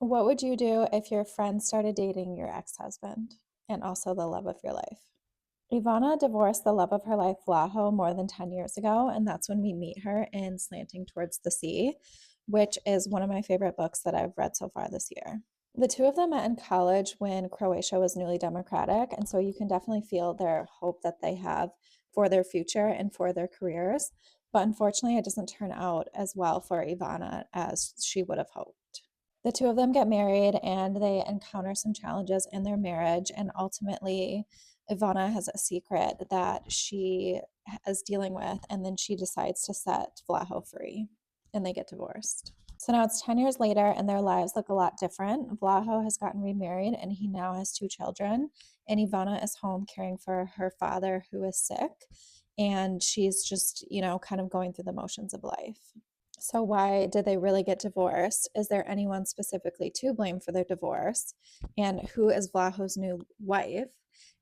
What would you do if your friend started dating your ex-husband and also the love of your life? Ivana divorced the love of her life, Vlaho, more than 10 years ago, and that's when we meet her in Slanting Towards the Sea, which is one of my favorite books that I've read so far this year. The two of them met in college when Croatia was newly democratic, and so you can definitely feel their hope that they have for their future and for their careers. But unfortunately, it doesn't turn out as well for Ivana as she would have hoped. The two of them get married and they encounter some challenges in their marriage. And ultimately, Ivana has a secret that she is dealing with, and then she decides to set Vlaho free and they get divorced. So now it's 10 years later, and their lives look a lot different. Vlaho has gotten remarried and he now has two children. And Ivana is home caring for her father, who is sick. And she's just, kind of going through the motions of life. So, why did they really get divorced? Is there anyone specifically to blame for their divorce? And who is Vlaho's new wife?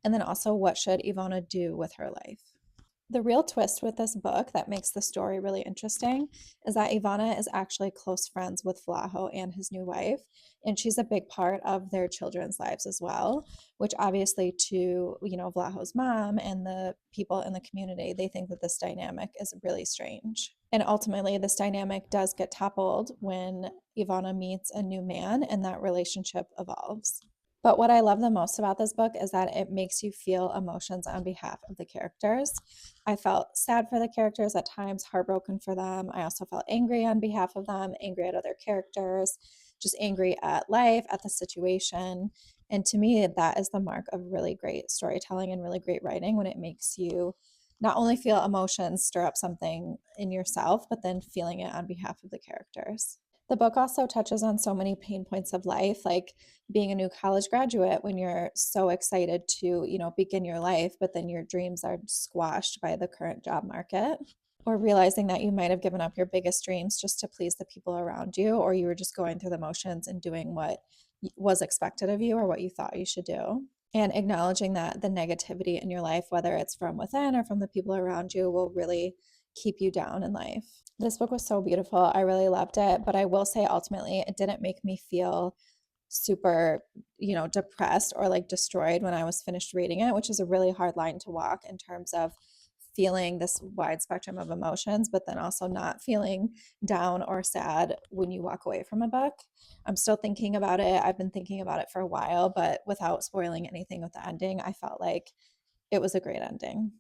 And then also, what should Ivana do with her life? The real twist with this book that makes the story really interesting is that Ivana is actually close friends with Vlaho and his new wife, and she's a big part of their children's lives as well, which obviously to, Vlaho's mom and the people in the community, they think that this dynamic is really strange. And ultimately, this dynamic does get toppled when Ivana meets a new man and that relationship evolves. But what I love the most about this book is that it makes you feel emotions on behalf of the characters. I felt sad for the characters at times, heartbroken for them. I also felt angry on behalf of them, angry at other characters, just angry at life, at the situation. And to me, that is the mark of really great storytelling and really great writing, when it makes you not only feel emotions stir up something in yourself, but then feeling it on behalf of the characters. The book also touches on so many pain points of life, like being a new college graduate when you're so excited to, begin your life, but then your dreams are squashed by the current job market, or realizing that you might have given up your biggest dreams just to please the people around you, or you were just going through the motions and doing what was expected of you or what you thought you should do. And acknowledging that the negativity in your life, whether it's from within or from the people around you, will really keep you down in life. This book was so beautiful. I really loved it, but I will say ultimately it didn't make me feel super, depressed or like destroyed when I was finished reading it, which is a really hard line to walk in terms of feeling this wide spectrum of emotions, but then also not feeling down or sad when you walk away from a book. I'm still thinking about it. I've been thinking about it for a while, but without spoiling anything with the ending, I felt like it was a great ending.